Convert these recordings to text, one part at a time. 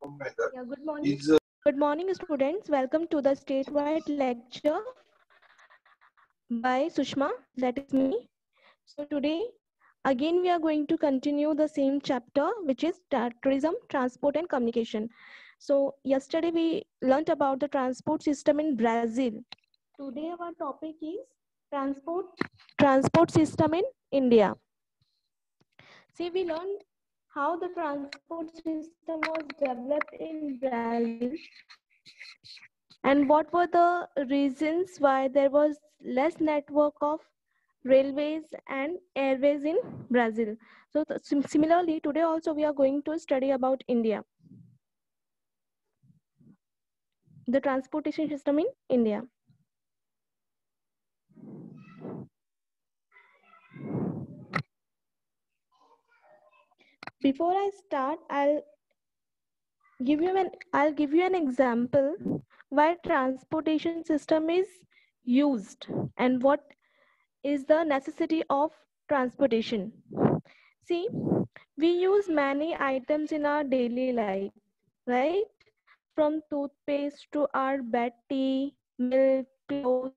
Yeah, good morning, students. Welcome to the statewide lecture by Sushma, that is me. So today, again, we are going to continue the same chapter, which is tourism, transport, and communication. So yesterday we learnt about the transport system in Brazil. Today our topic is transport system in India. See, we learned how the transport system was developed in Brazil and what were the reasons why there was less network of railways and airways in Brazil. So similarly, today also we are going to study about India, the transportation system in India. Before I start, I'll give you an example why transportation system is used and what is the necessity of transportation. See, we use many items in our daily life, right? From toothpaste to our bed tea, milk, clothes,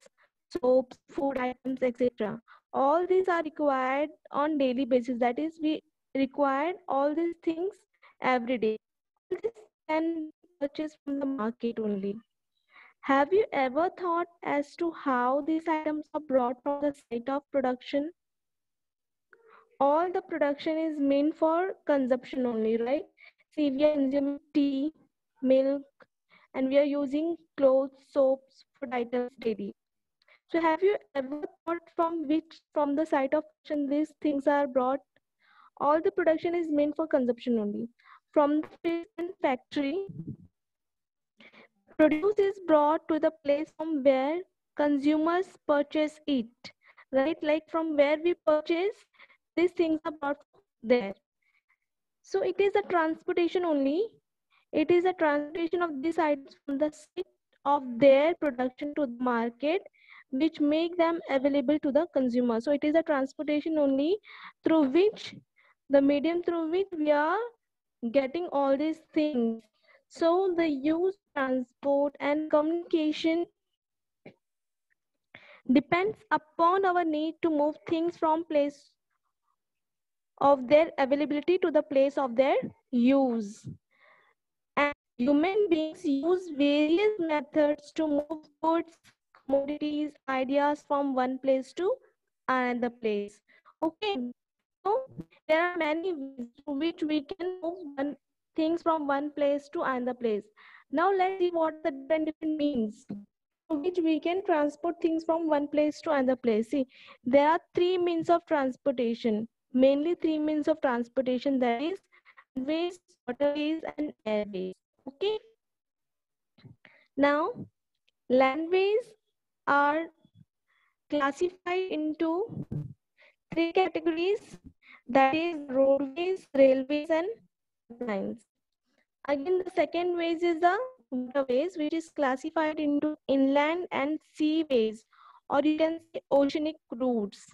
soaps, food items, etc. All these are required on daily basis. That is, we require all these things every day. All this can be purchased from the market only. Have you ever thought as to how these items are brought from the site of production? All the production is meant for consumption only, right? See, we are consuming tea, milk, and we are using clothes, soaps, food items daily. So have you ever thought from the site of production these things are brought? All the production is meant for consumption only. From the field and factory, produce is brought to the place from where consumers purchase it, right? Like from where we purchase, these things are brought there. So it is a transportation only. It is a transportation of these items from the site of their production to the market, which make them available to the consumer. So it is a transportation only through which the medium through which we are getting all these things. So the use, transport, and communication depends upon our need to move things from place of their availability to the place of their use. And human beings use various methods to move goods, commodities, ideas from one place to another place. Okay, so there are many ways through which we can move things from one place to another place. Now let's see what the different means through which we can transport things from one place to another place. See, there are three means of transportation, mainly three means of transportation, that is ways, waterways, and airways. Okay. Now, landways are classified into three categories, that is roadways, railways, and pipelines. Again, the second ways is the waterways, which is classified into inland and seaways, or you can say oceanic routes.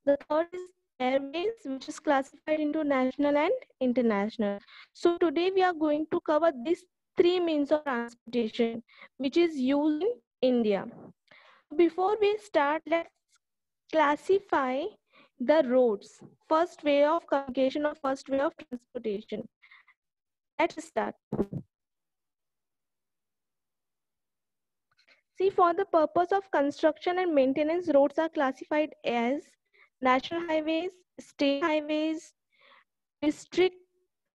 The third is airways, which is classified into national and international. So today we are going to cover these three means of transportation, which is used in India. Before we start, let's classify the roads, first way of communication or first way of transportation. Let's start. See, for the purpose of construction and maintenance, roads are classified as national highways, state highways, district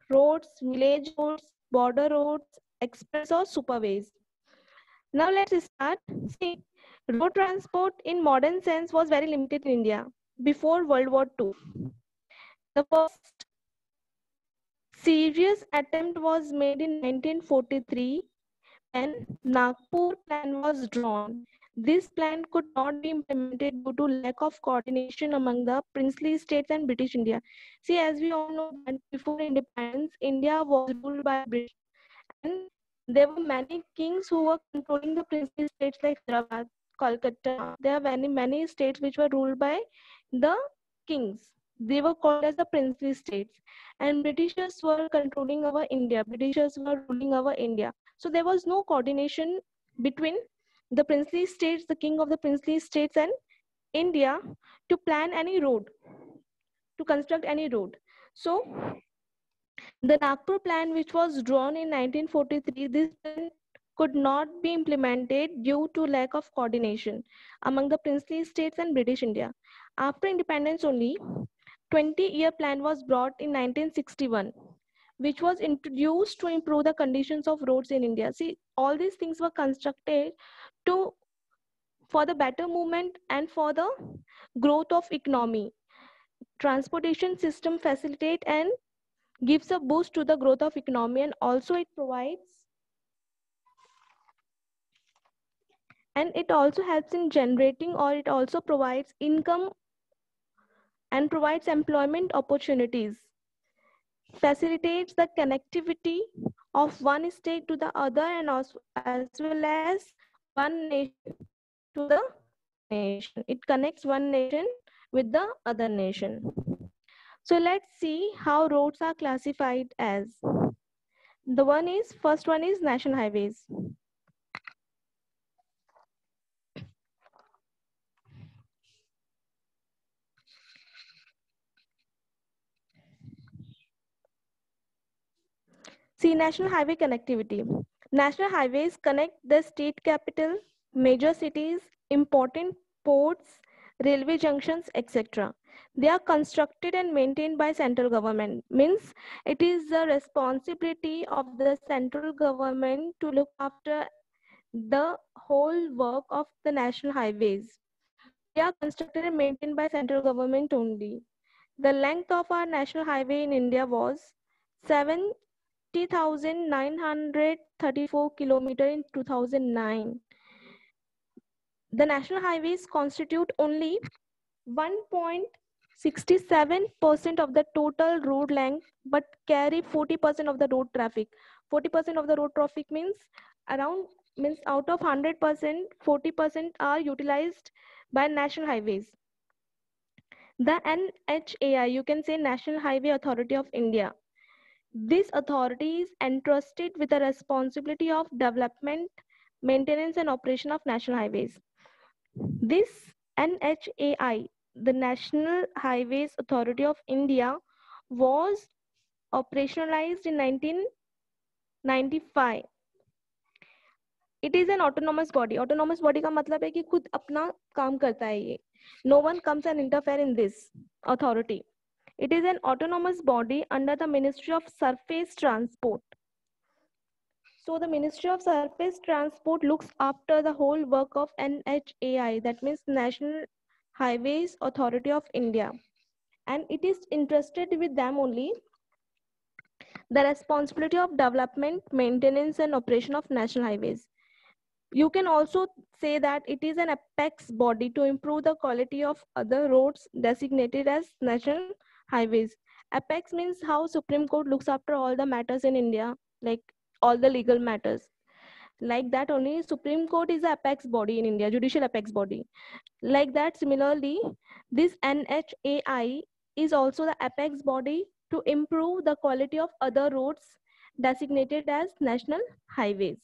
roads, village roads, border roads, express or superways. Now let's start. See, road transport in modern sense was very limited in India before World War II. The first serious attempt was made in 1943 when Nagpur plan was drawn. This plan could not be implemented due to lack of coordination among the princely states and British India. See, as we all know that before independence, India was ruled by British, and there were many kings who were controlling the princely states like Hyderabad, Kolkata. There are many states which were ruled by the kings. They were called as the princely states, and Britishers were controlling our India. Britishers were ruling our India. So there was no coordination between the princely states, the king of the princely states, and India to plan any road, to construct any road. So the Nagpur plan, which was drawn in 1943, this plan could not be implemented due to lack of coordination among the princely states and British India. After independence only, 20-year plan was brought in 1961, which was introduced to improve the conditions of roads in India. See, all these things were constructed to for the better movement and for the growth of economy. Transportation system facilitate and gives a boost to the growth of economy, and also it also helps in generating, or it also provides income and provides employment opportunities, facilitates the connectivity of one state to the other, and also as well as one nation to the other nation. It connects one nation with the other nation. So let's see how roads are classified as. First one is national highways. See, national highway connectivity. National highways connect the state capital, major cities, important ports, railway junctions, etc. They are constructed and maintained by central government. Means it is the responsibility of the central government to look after the whole work of the national highways. They are constructed and maintained by central government only. The length of our national highway in India was 70,934 kilometers in 2009. The national highways constitute only 1.67% of the total road length, but carry 40% of the road traffic. 40% of the road traffic means out of 100%, 40% are utilized by national highways. The NHAI, you can say National Highway Authority of India. This authority is entrusted with the responsibility of development, maintenance, and operation of national highways. This NHAI, the National Highways Authority of India, was operationalized in 1995. It is an autonomous body. Autonomous body का मतलब है कि खुद अपना काम करता है ये. No one comes and interfere in this authority. It is an autonomous body under the Ministry of Surface Transport. So the Ministry of Surface Transport looks after the whole work of NHAI, that means National Highways Authority of India. And it is entrusted with them only the responsibility of development, maintenance, and operation of national highways. You can also say that it is an apex body to improve the quality of other roads designated as national highways. Apex means how Supreme Court looks after all the matters in India, like all the legal matters. Like that only, Supreme Court is the apex body in India, judicial apex body. Like that, similarly, this NHAI is also the apex body to improve the quality of other roads designated as national highways.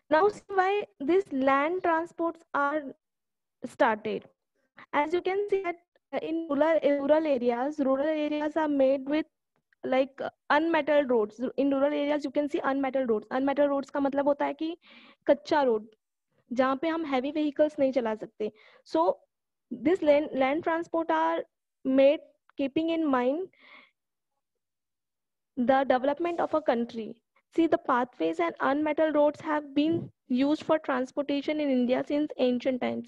Now see why these land transports are started. As you can see that in rural areas are made with like unmetalled roads. In rural areas you can see unmetalled roads. Unmetalled roads का मतलब होता है कि कच्चा road जहाँ पे हम heavy vehicles नहीं चला सकते. So this land transport are made keeping in mind the development of a country. See, the pathways and unmetalled roads have been used for transportation in India since ancient times.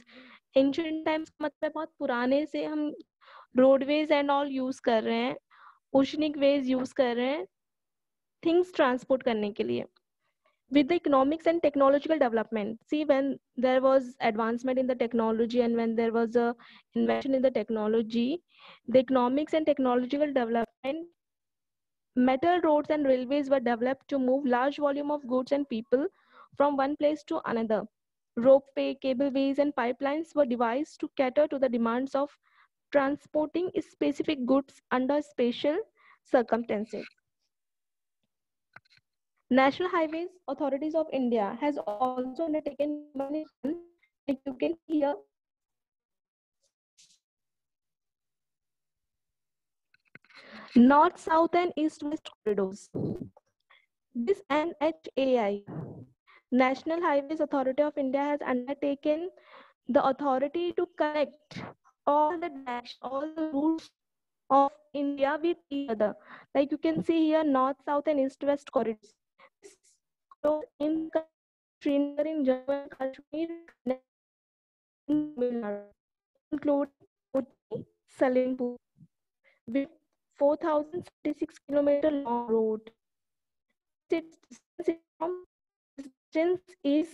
Ancient times का मतलब बहुत पुराने से हम roadways and all use कर रहे हैं, oceanic ways use कर रहे हैं, things transport करने के लिए. with the economics and technological development. See, when there was advancement in the technology and when there was a invention in the technology, the economics and technological development, metal roads and railways were developed to move large volume of goods and people from one place to another. Ropeway, cableways, and pipelines were devised to cater to the demands of transporting specific goods under special circumstances. National Highways Authorities of India has also undertaken many plans, like you can see here. North, South, and East West corridors. This NHAI, National Highways Authority of India, has undertaken the authority to connect all the all the routes of India with each other. Like you can see here, North, South, and East West corridors. This corridor aims at connecting Srinagar in Jammu and Kashmir, in Tamil Nadu, including Uti, Salimpur, with 4,076 kilometer long road. Its distance is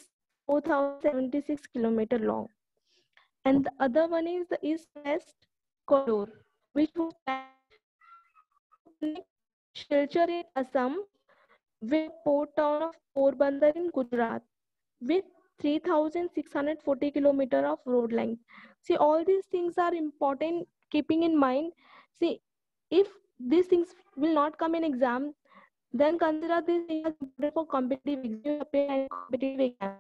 4,076 kilometer long. And the other one is the East-West corridor, which was planned to connect Silchar in Assam with port town of Porbandar in Gujarat, with 3,640 kilometer of road length. See, all these things are important, keeping in mind. See, if these things will not come in exam, then consider these things as important for competitive exam, you appear in competitive exams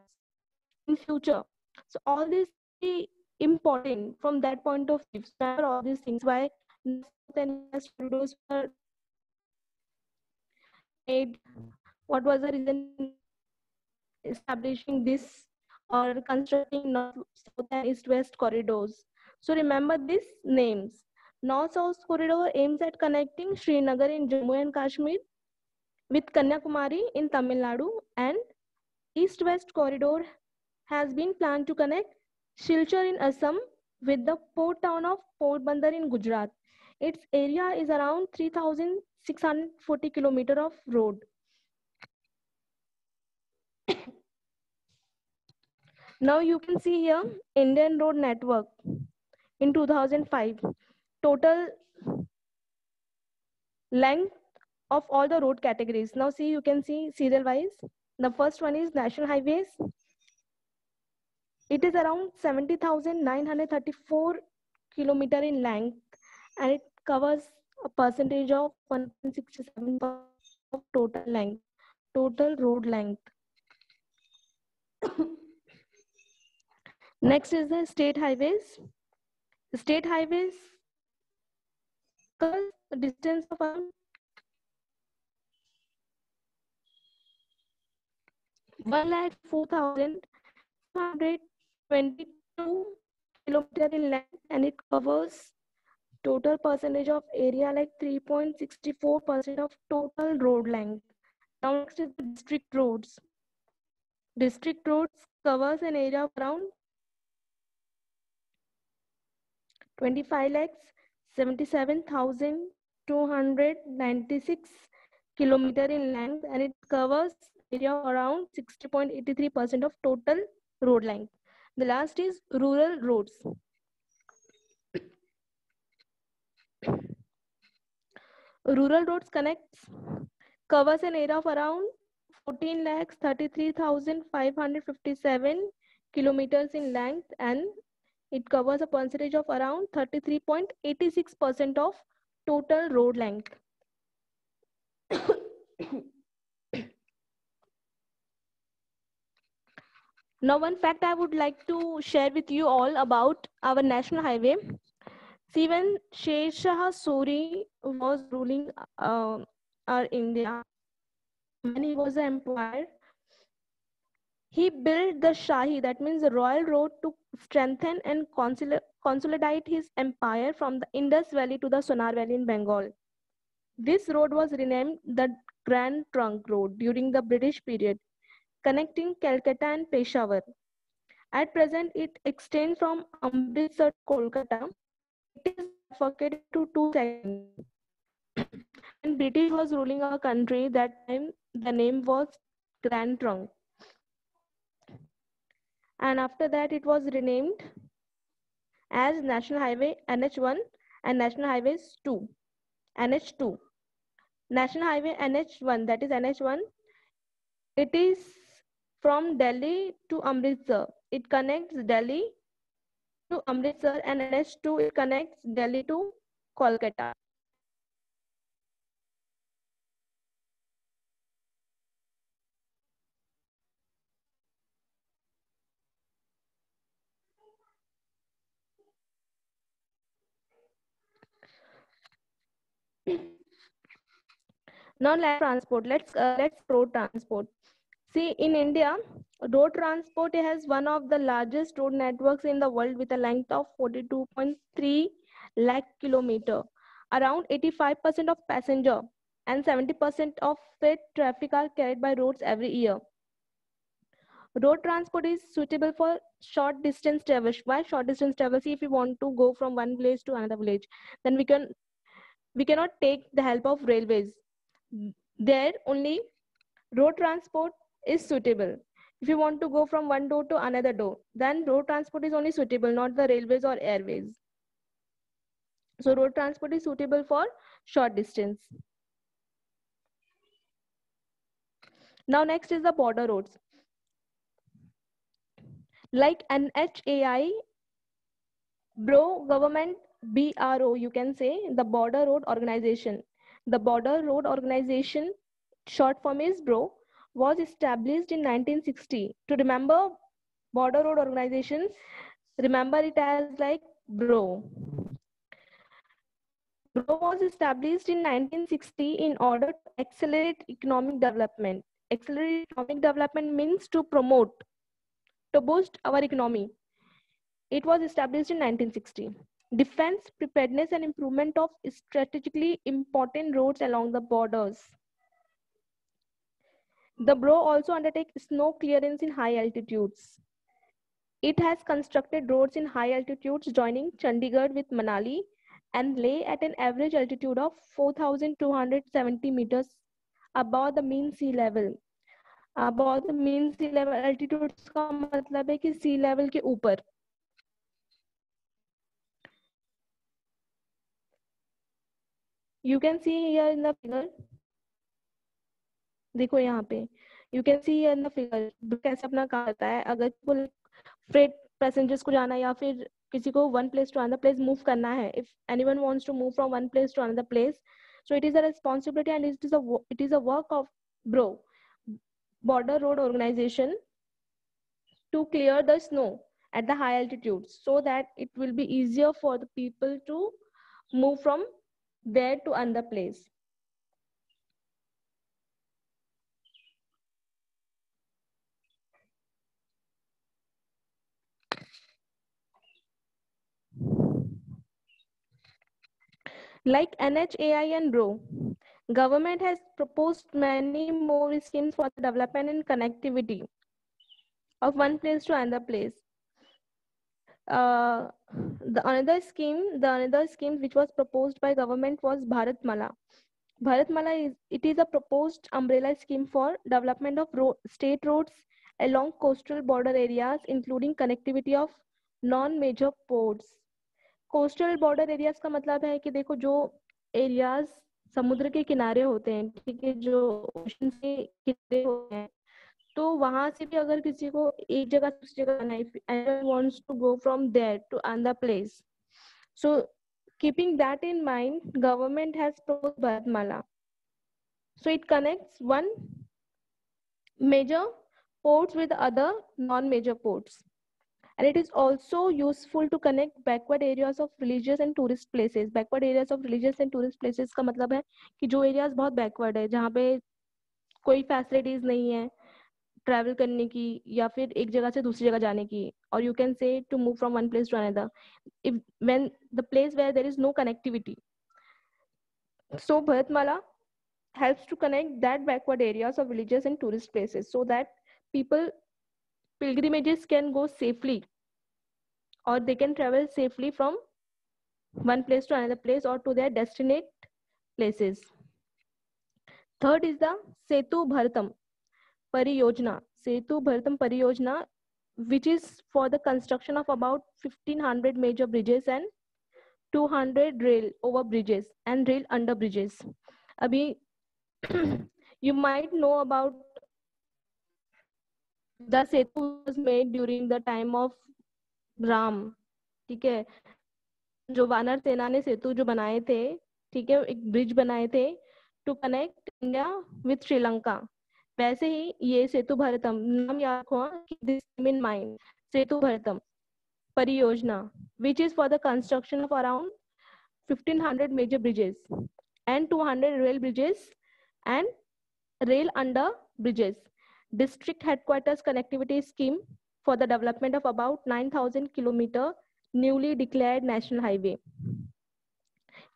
in future. So all this is important from that point of view. So remember all these things, why North, South, and West corridors were made, what was the reason establishing this or constructing North, South, and East West corridors. So remember these names. North South corridor aims at connecting Srinagar in Jammu and Kashmir with Kanyakumari in Tamil Nadu, and East West corridor has been planned to connect Silchar in Assam with the port town of Porbandar in Gujarat. Its area is around 3,640 kilometer of road. Now you can see here Indian Road Network in 2005. Total length of all the road categories. Now see, you can see serial wise. The first one is National Highways. It is around 70,934 kilometer in length, and it covers a percentage of 1.67% of total length, total road length. Next is the state highways. State highways covers a distance of around 104,222 kilometer in length, and it covers total percentage of area like 3.64% of total road length. Now next is the district roads. District roads covers an area of around 25 lakhs 77,296 kilometer in length, and it covers area of around 60.83% of total road length. The last is rural roads. Rural roads covers an area of around 14 lakhs 33,557 kilometers in length, and it covers a percentage of around 33.86% of total road length. Now, one fact I would like to share with you all about our national highway. See, when Sher Shah Suri was ruling our India, when he was an empire, he built the Shahi, that means the royal road, to strengthen and consolidate his empire from the Indus Valley to the Sonar Valley in Bengal. This road was renamed the Grand Trunk Road during the British period, connecting Calcutta and Peshawar. At present, it extends from Amritsar to Kolkata. It is bifurcated to two segments. When British was ruling our country, that time the name was Grand Trunk. And after that, it was renamed as National Highway NH1 and National Highways 2, NH2. National Highway NH1, that is NH1, it is from Delhi to Amritsar. It connects Delhi to Amritsar, and NH2, it connects Delhi to Kolkata. Now land transport. Let's road transport. See, in India, road transport has one of the largest road networks in the world with a length of 42.3 lakh kilometer. Around 85% of passenger and 70% of freight traffic are carried by roads every year. Road transport is suitable for short distance travel. Why short distance travel? See, if we want to go from one village to another village, then we cannot take the help of railways. There only road transport is suitable. If you want to go from one door to another door, then road transport is only suitable, not the railways or airways. So road transport is suitable for short distance. Now next is the border roads. Like NHAI, government, BRO, you can say, the Border Road Organization. The Border Road Organization, short form is BRO, was established in 1960. To remember Border Road Organization, remember it as like BRO. BRO was established in 1960 in order to accelerate economic development. Accelerate economic development means to promote, to boost our economy. It was established in 1960. Defense, preparedness, and improvement of strategically important roads along the borders. The BRO also undertakes snow clearance in high altitudes. It has constructed roads in high altitudes joining Chandigarh with Manali and Leh at an average altitude of 4,270 meters above the mean sea level. Above the mean sea level altitude का मतलब है कि sea level के ऊपर. You can see here in the figure. देखो यहाँ पे. You can see here in the figure. कैसे अपना काम करता है. अगर freight passengers को जाना या फिर किसी को one place to another place move करना है. If anyone wants to move from one place to another place, so it is a responsibility and it is a work of BRO, Border Road Organization, to clear the snow at the high altitudes so that it will be easier for the people to move from there to another place. Like NHAI and BRO, government has proposed many more schemes for the development and connectivity of one place to another place. The another scheme which was proposed by government was Bharatmala. Bharatmala is a proposed umbrella scheme for development of state roads along coastal border areas, including connectivity of non-major ports. Coastal border areas का मतलब है कि देखो जो areas समुद्र के किनारे होते हैं, ठीक है, जो ओशन से किनारे होते हैं, तो वहां से भी अगर किसी को एक जगह से दूसरी जगह जाना है, if anyone wants to go from there to another place, so keeping that in mind, government has proposed Bharatmala. So it connects one major ports with other non-major ports. And it is also useful to connect backward areas of religious and tourist places. Backward areas of religious and tourist places का मतलब है कि जो areas बहुत backward है, जहाँ पे कोई facilities नहीं है travel करने की या फिर एक जगह से दूसरी जगह जाने की, or you can say to move from one place to another, when the place where there is no connectivity. So Bharatmala helps to connect that backward areas of religious and tourist places so that pilgrimages can go safely, or they can travel safely from one place to another place or to their destinate places. Third is the Setu Bharatam. Pariyojana, Setu Bharatam Pariyojana, which is for the construction of about 1500 major bridges and 200 rail over bridges and rail under bridges. Abhi, you might know about the Setu was made during the time of Ram. ठीक है, जो वानर सेना ने सेतु जो बनाए थे, ठीक है, एक ब्रिज बनाए थे to connect India with Sri Lanka. वैसे ही ये सेतु भारतम नाम याद रखो, this in mind, Setu Bharatam परियोजना, which is for the construction of around 1500 major bridges and 200 rail bridges and rail under bridges. District headquarters connectivity scheme for the development of about 9,000 kilometer newly declared national highway.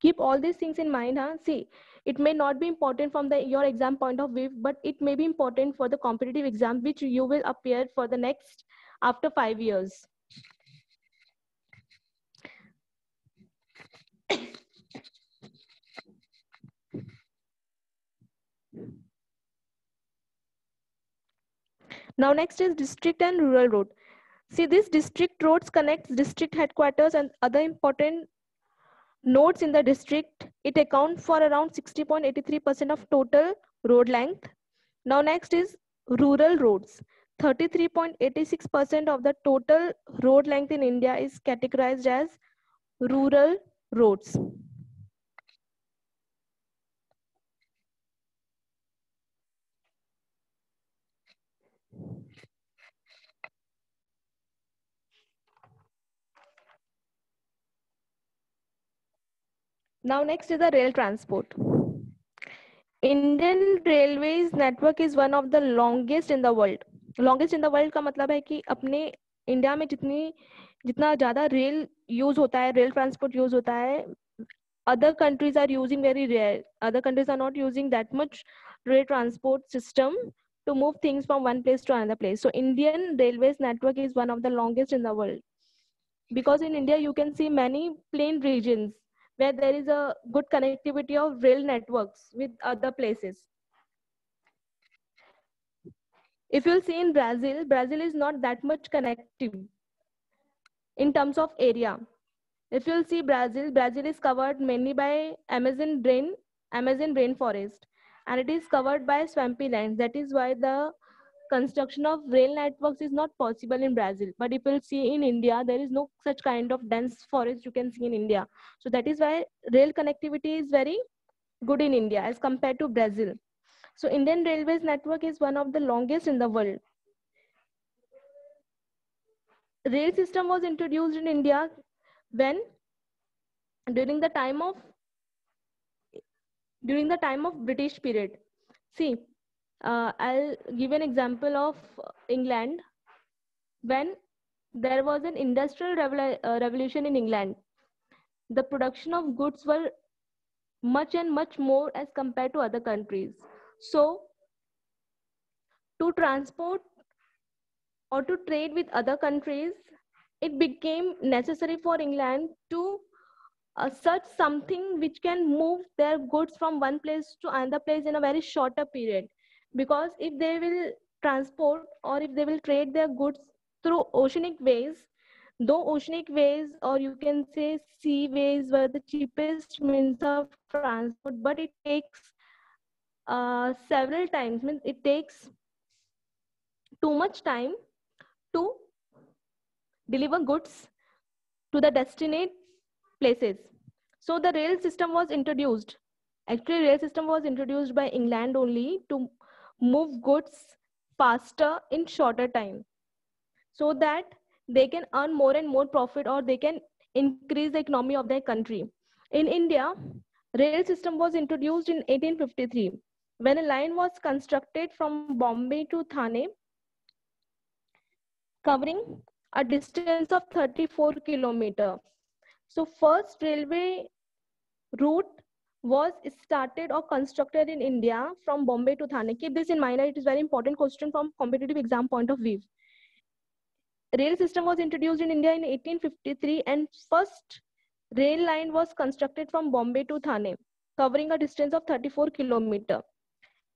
Keep all these things in mind. See, it may not be important from your exam point of view, but it may be important for the competitive exam which you will appear for the next after 5 years. Now next is district and rural road. See, this district roads connects district headquarters and other important nodes in the district. It accounts for around 60.83% of total road length. Now next is rural roads. 33.86% of the total road length in India is categorized as rural roads. Now next is the rail transport. Indian Railways network is one of the longest in the world. Longest in the world का मतलब है कि अपने India में जितना ज़्यादा rail use होता है, रेल ट्रांसपोर्ट यूज होता है, other countries are using very rare. Other countries are not using that much rail transport system to move things from one place to another place. So Indian Railways network is one of the longest in the world. Because in India, you can see many plain regions where there is a good connectivity of rail networks with other places. If you'll see in Brazil, Brazil is not that much connected in terms of area. If you'll see Brazil, Brazil is covered mainly by Amazon rainforest, and it is covered by swampy lands. That is why the construction of rail networks is not possible in Brazil. But if you'll see in India, there is no such kind of dense forest you can see in India. So that is why rail connectivity is very good in India as compared to Brazil. So Indian Railways network is one of the longest in the world. Rail system was introduced in India when during the time of British period. See, I'll give an example of England. When there was an industrial revolution in England, the production of goods were much and much more as compared to other countries. So to transport or to trade with other countries, it became necessary for England to search something which can move their goods from one place to another place in a very shorter period. Because if they will transport or if they will trade their goods through oceanic ways, though oceanic ways or you can say sea ways were the cheapest means of transport, but it takes several times, means it takes too much time to deliver goods to the destination places. So the rail system was introduced. Actually, rail system was introduced by England only to move goods faster in shorter time, so that they can earn more and more profit or they can increase the economy of their country. In India, rail system was introduced in 1853 when a line was constructed from Bombay to Thane, covering a distance of 34 kilometers. So first railway route was started or constructed in India from Bombay to Thane. Keep this in mind. It is very important question from competitive exam point of view. Rail system was introduced in India in 1853 and first rail line was constructed from Bombay to Thane, covering a distance of 34 kilometers.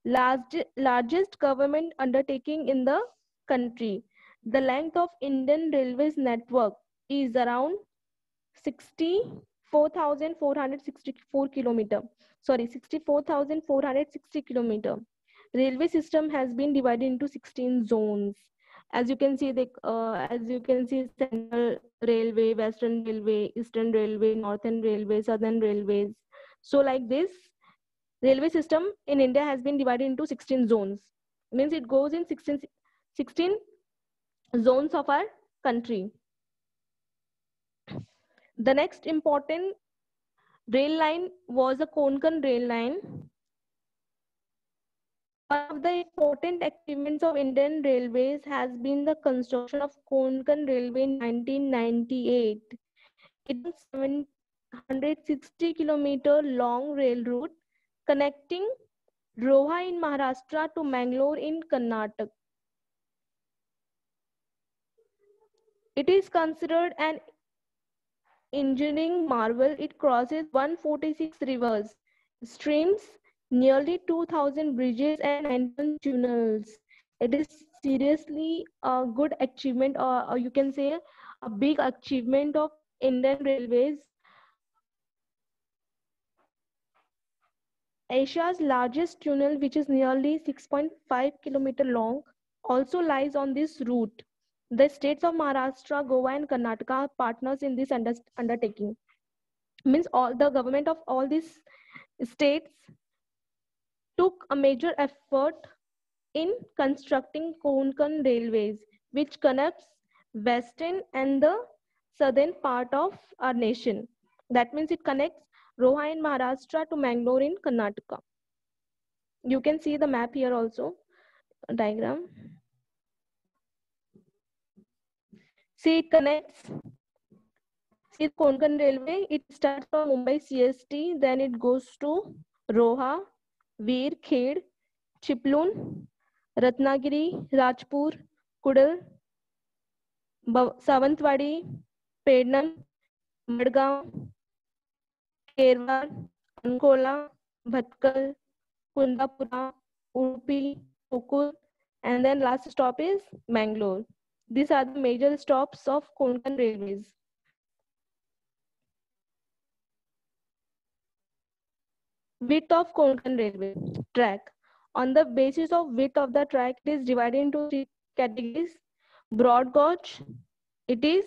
largest government undertaking in the country. The length of Indian Railways network is around 64,464 kilometer. Sorry, 64,460 kilometer. Railway system has been divided into 16 zones. As you can see, Central Railway, Western Railway, Eastern Railway, Northern Railway, Southern Railways. So like this, railway system in India has been divided into 16 zones. Means it goes in 16 zones of our country. The next important rail line was the Konkan rail line. One of the important achievements of Indian Railways has been the construction of Konkan Railway in 1998. It is 760 kilometer long rail route connecting Roha in Maharashtra to Mangalore in Karnataka. It is considered an engineering marvel. It crosses 146 rivers, streams, nearly 2,000 bridges and 91 tunnels. It is seriously a good achievement, or you can say a big achievement of Indian Railways. Asia's largest tunnel, which is nearly 6.5 kilometers long, also lies on this route. The states of Maharashtra, Goa and Karnataka are partners in this undertaking. Means all the government of all these states took a major effort in constructing Konkan railways, which connects western and the southern part of our nation. That means it connects Roha in Maharashtra to Mangalore in Karnataka. You can see the map here also, a diagram. See, it connects. See the Konkan railway, it starts from Mumbai CST, then it goes to Roha, Veer, Khed, Chiplun, Ratnagiri, Rajpur, Kudal, Savantwadi, Pednam, Madgaon, Kerwar, Ankola, Bhatkal, Kundapura, Udupi, Ukur, and then last stop is Mangalore. These are the major stops of Konkan Railways. Width of Konkan Railway track. On the basis of width of the track, it is divided into three categories. Broad gauge, it is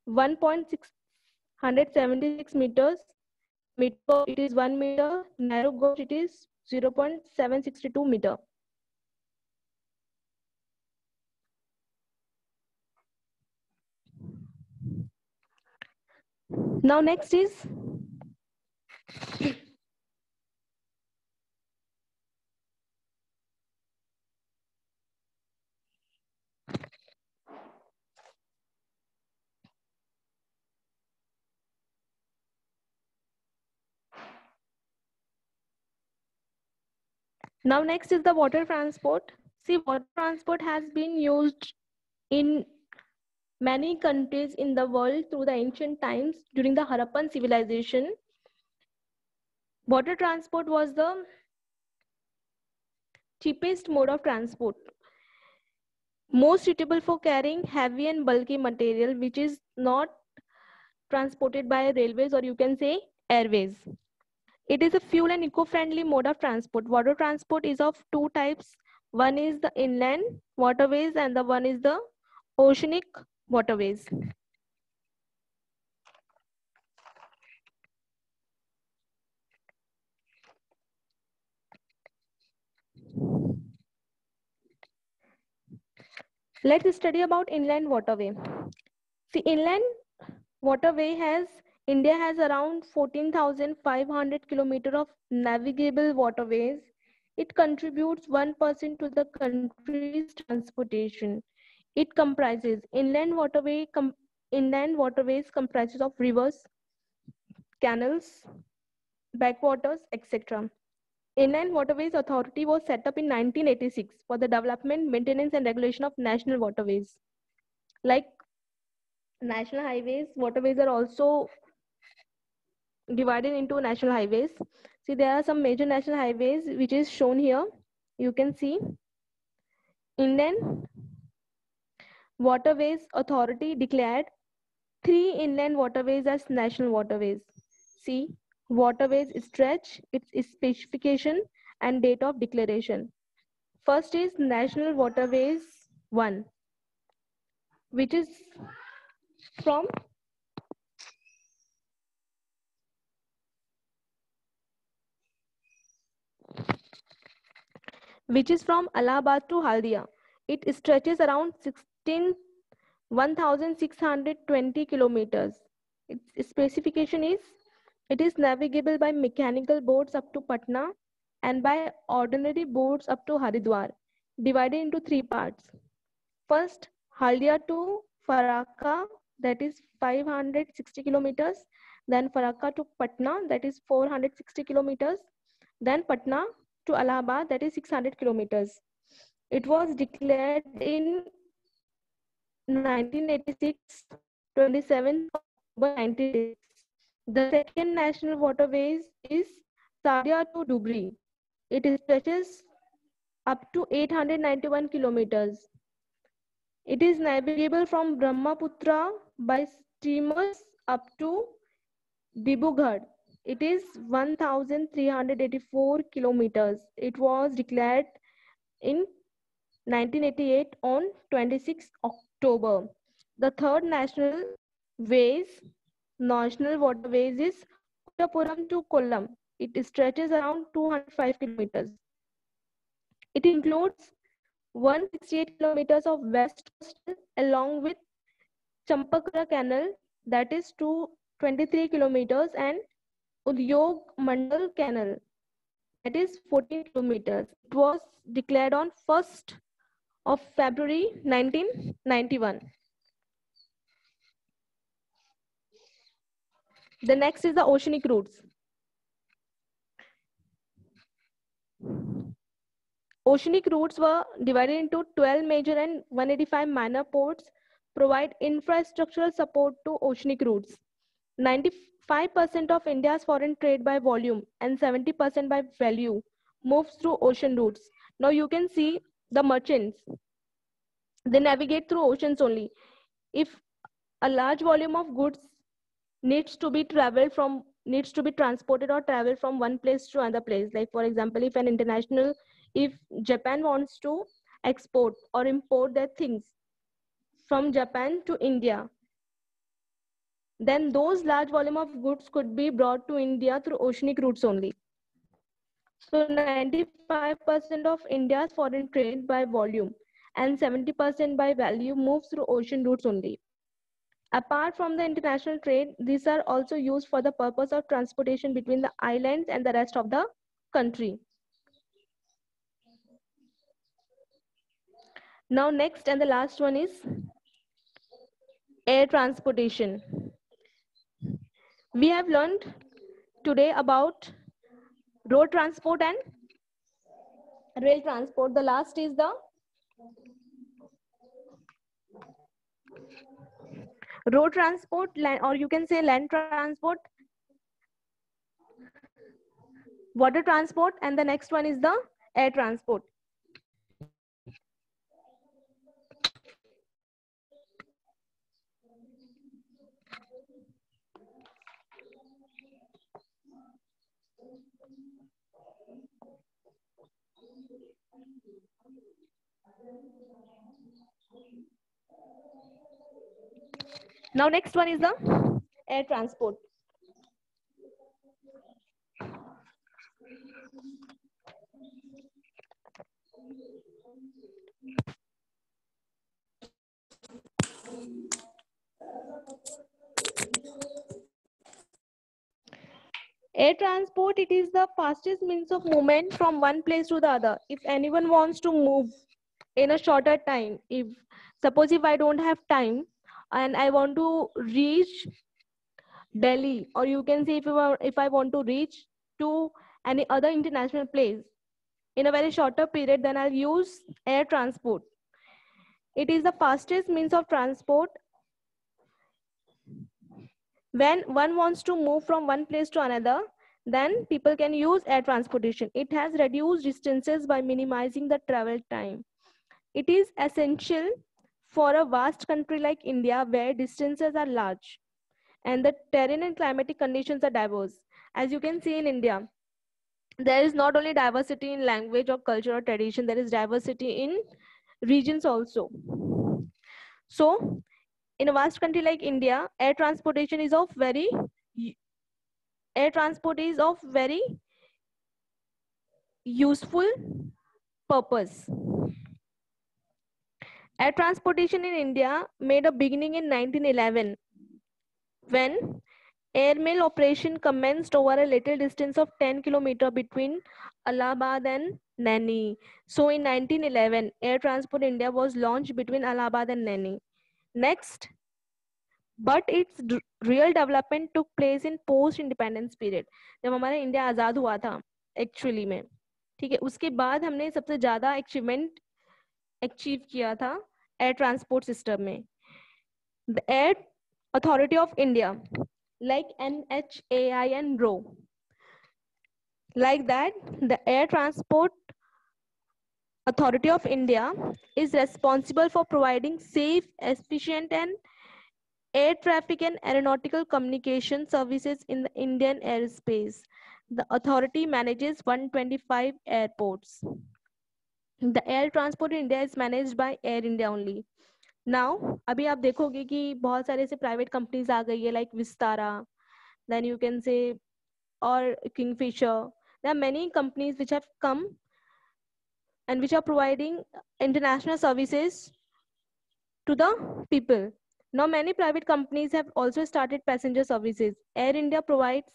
1.676 meters. Mid gauge, it is 1 meter. Narrow gauge, it is 0.762 meter. Now next is the water transport. See, water transport has been used in many countries in the world through the ancient times. During the Harappan civilization, water transport was the cheapest mode of transport, most suitable for carrying heavy and bulky material which is not transported by railways, or you can say airways. It is a fuel and eco-friendly mode of transport. Water transport is of two types. One is the inland waterways and the one is the oceanic waterways. Let's study about inland waterway. See, inland waterway India has around 14,500 kilometers of navigable waterways. It contributes 1% to the country's transportation. It comprises inland waterways comprises of rivers, canals, backwaters, etc. Inland Waterways Authority was set up in 1986 for the development, maintenance and regulation of national waterways. Like national highways, waterways are also divided into national highways. See, there are some major national highways which is shown here. you can see Inland Waterways Authority declared 3 inland waterways as national waterways. See, waterways stretch, its specification and date of declaration. First is National Waterways 1, which is from Allahabad to Haldia. It stretches around 1,620 kilometers. Its specification is it is navigable by mechanical boats up to Patna and by ordinary boats up to Haridwar, divided into 3 parts. First, Haldia to Farakka, that is 560 kilometers. Then Farakka to Patna, that is 460 kilometers. Then Patna to Allahabad, that is 600 kilometers. It was declared in 1986, 27th October 1986. The second national waterways is Sadia to Dubri. It stretches up to 891 kilometers. It is navigable from Brahmaputra by steamers up to Dibrugarh. It is 1,384 kilometers. It was declared in 1988 on 26 October. The third national waterways is Kottapuram to Kollam. It stretches around 205 kilometers. It includes 168 kilometers of west coastal along with Champakara Canal, that is 223 kilometers, and Udyog Mandal Canal, that is 14 kilometers. It was declared on 1st of February 1991. The next is the oceanic routes. Oceanic routes were divided into 12 major and 185 minor ports, provide infrastructural support to oceanic routes. 95% of India's foreign trade by volume and 70% by value moves through ocean routes. Now you can see the merchants. They navigate through oceans only. If a large volume of goods needs to be transported or traveled from one place to another place, like for example, if Japan wants to export or import their things from Japan to India, then those large volume of goods could be brought to India through oceanic routes only. So 95% of India's foreign trade by volume and 70% by value moves through ocean routes only. Apart from the international trade, these are also used for the purpose of transportation between the islands and the rest of the country. Now next and the last one is air transportation. We have learned today about road transport and rail transport. The last is the road transport, or you can say land transport, water transport, and the next one is the air transport. Now next one is the air transport. Air transport, it is the fastest means of movement from one place to the other. If anyone wants to move in a shorter time, suppose if I don't have time and I want to reach Delhi, or you can say if I want to reach to any other international place in a very shorter period, then I'll use air transport. It is the fastest means of transport. When one wants to move from one place to another, then people can use air transportation. It has reduced distances by minimizing the travel time. It is essential for a vast country like India where distances are large and the terrain and climatic conditions are diverse. As you can see in India, there is not only diversity in language or culture or tradition, there is diversity in regions also. So, in a vast country like India, air transport is of very useful purpose. Air transportation in India made a beginning in 1911 when airmail operation commenced over a little distance of 10 kilometers between Allahabad and Naini. So in 1911, Air Transport India was launched between Allahabad and Naini. Next, but its real development took place in post independence period, जब हमारा India आज़ाद हुआ था actually में, ठीक है, उसके बाद हमने सबसे ज़्यादा अचीवमेंट अचीव किया था एयर ट्रांसपोर्ट सिस्टम में. The air authority of India like NHAI and RO. Like that, the Air Transport Authority of India is responsible for providing safe, efficient, and air traffic and aeronautical communication services in the Indian airspace. The authority manages 125 airports. The air transport in India is managed by Air India only. Now, अभी आप देखोगे कि बहुत सारे ऐसे private companies आ गई है like Vistara, then you can say or Kingfisher. There are many companies which have come and which are providing international services to the people. Now, many private companies have also started passenger services. Air India provides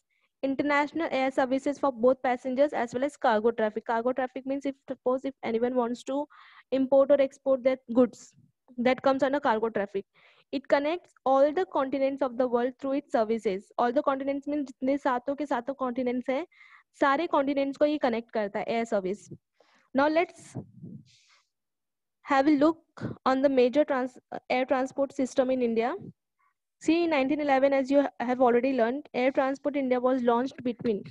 international air services for both passengers as well as cargo traffic. Cargo traffic means if suppose if anyone wants to import or export their goods, that comes under cargo traffic. It connects all the continents of the world through its services. All the continents means जितने सातों के सातों continents हैं, सारे continents को ये connect करता है air service. Now let's have a look on the major air transport system in India. See, in 1911, as you have already learned, Air Transport India was launched between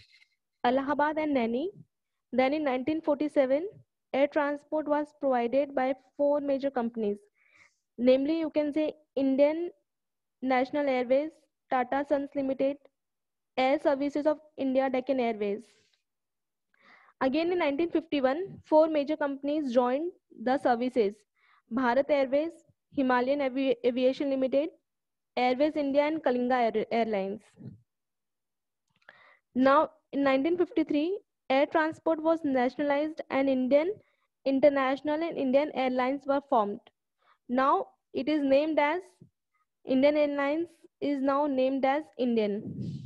Allahabad and Naini. Then in 1947, air transport was provided by four major companies. Namely, you can say Indian National Airways, Tata Sons Limited, Air Services of India, Deccan Airways. Again in 1951, four major companies joined the services: Bharat Airways, Himalayan Aviation Limited, Airways India and Kalinga Airlines. Now in 1953, air transport was nationalized and Indian International and Indian Airlines were formed. Now it is named as Indian Airlines is now named as Indian.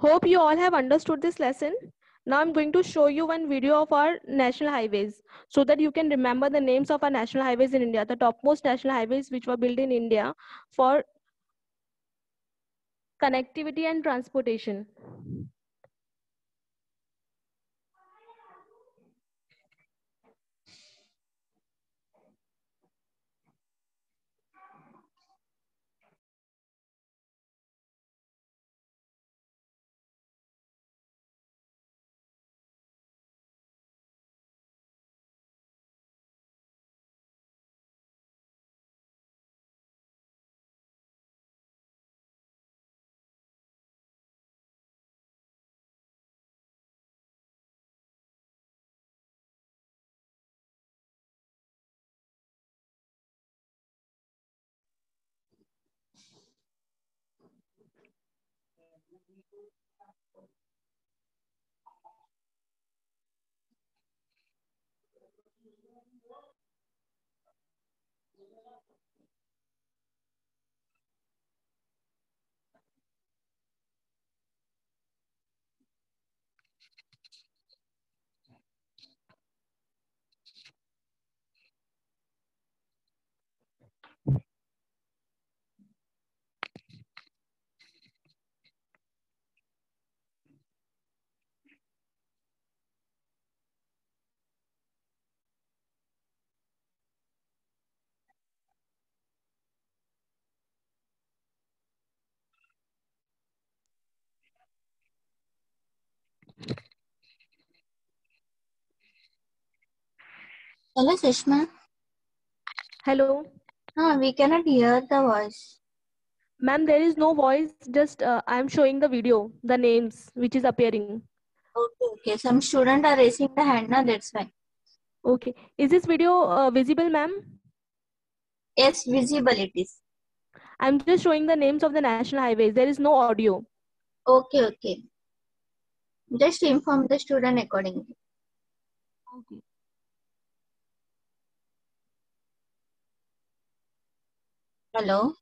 Hope you all have understood this lesson. Now I'm going to show you one video of our national highways so that you can remember the names of our national highways in India, the topmost national highways which were built in India for connectivity and transportation. Hello, Sushma. Hello. We cannot hear the voice. Ma'am, there is no voice, just I am showing the video, the names which is appearing. Okay. Some students are raising the hand now, that's why. Okay. Is this video visible, ma'am? Yes, visible it is. I'm just showing the names of the national highways. There is no audio. Okay. Just inform the student accordingly. Okay. Hello.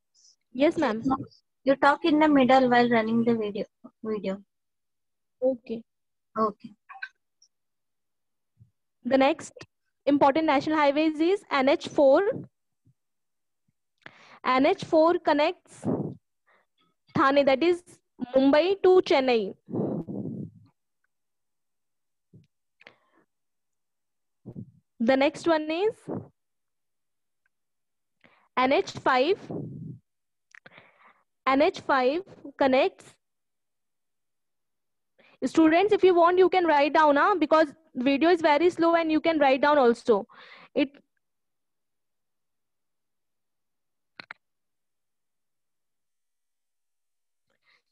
Yes, ma'am. You talk in the middle while running the video. Okay. Okay. The next important national highways is NH4. NH4 connects Thane, that is Mumbai to Chennai. The next one is NH5. NH5 connects. Students, if you want, you can write down, because video is very slow and you can write down also.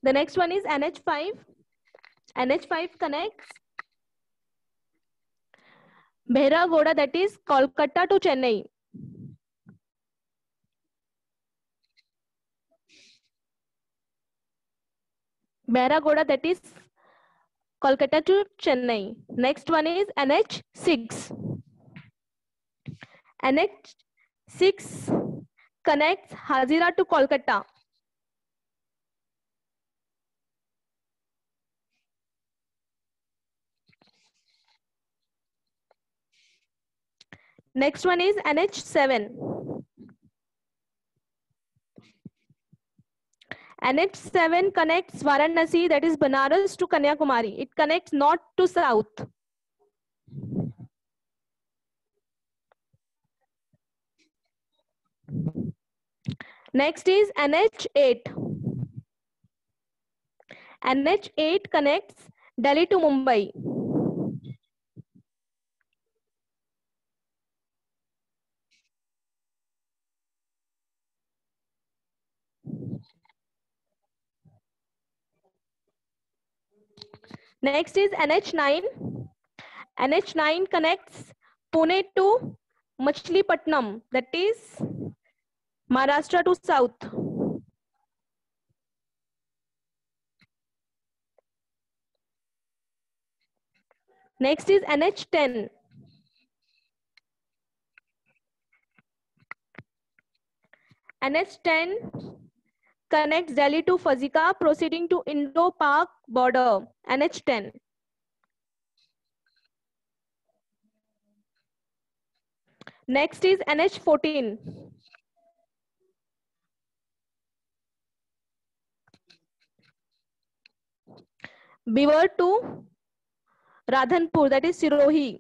The next one is NH5. NH5 connects Bhairagoda, that is Kolkata to Chennai. Bhairagoda, that is Kolkata to Chennai. Next one is NH6. NH6 connects Hazira to Kolkata. Next one is NH7. NH7 connects Varanasi, that is Banaras, to Kanyakumari. It connects north to south. Next is NH8. NH8 connects Delhi to Mumbai. Next is NH9. NH9 connects Pune to Machilipatnam, that is Maharashtra to south. Next is NH10. NH10 connects Delhi to Fazika, proceeding to Indo-Pak border. NH10. Next is NH14. Beaver to Radhanpur, that is Sirohi.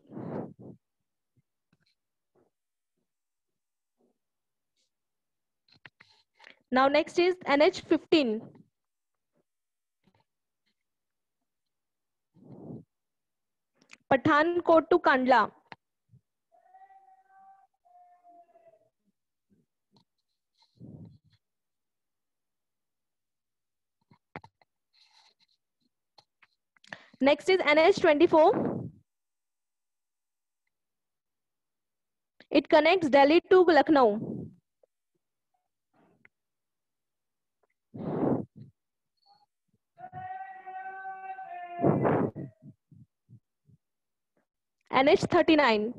Now next is NH15. Pathankot to Kandla. Next is NH24. It connects Delhi to Lucknow. NH39.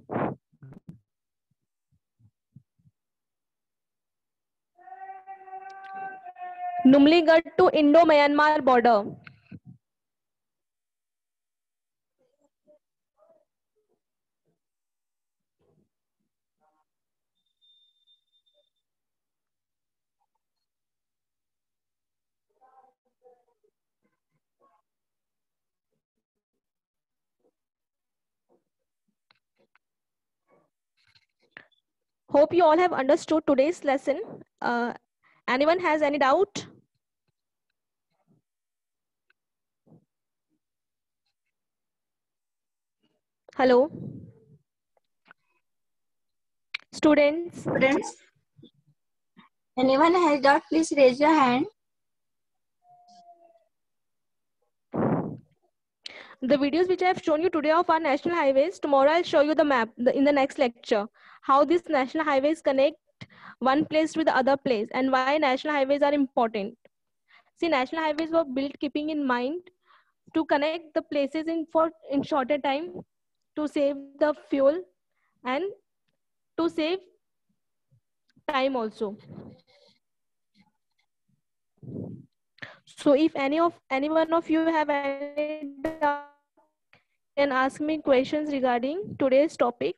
Numligarh to Indo-Myanmar border. Hope you all have understood today's lesson. Anyone has any doubt? Hello? Students, Students, anyone has doubt, please raise your hand. the videos which I have shown you today of our national highways, tomorrow I'll show you the map in the next lecture. How these national highways connect one place with the other place and why national highways are important. See, national highways were built keeping in mind to connect the places in shorter time, to save the fuel and to save time also. So if any one of you have any doubt, can ask me questions regarding today's topic.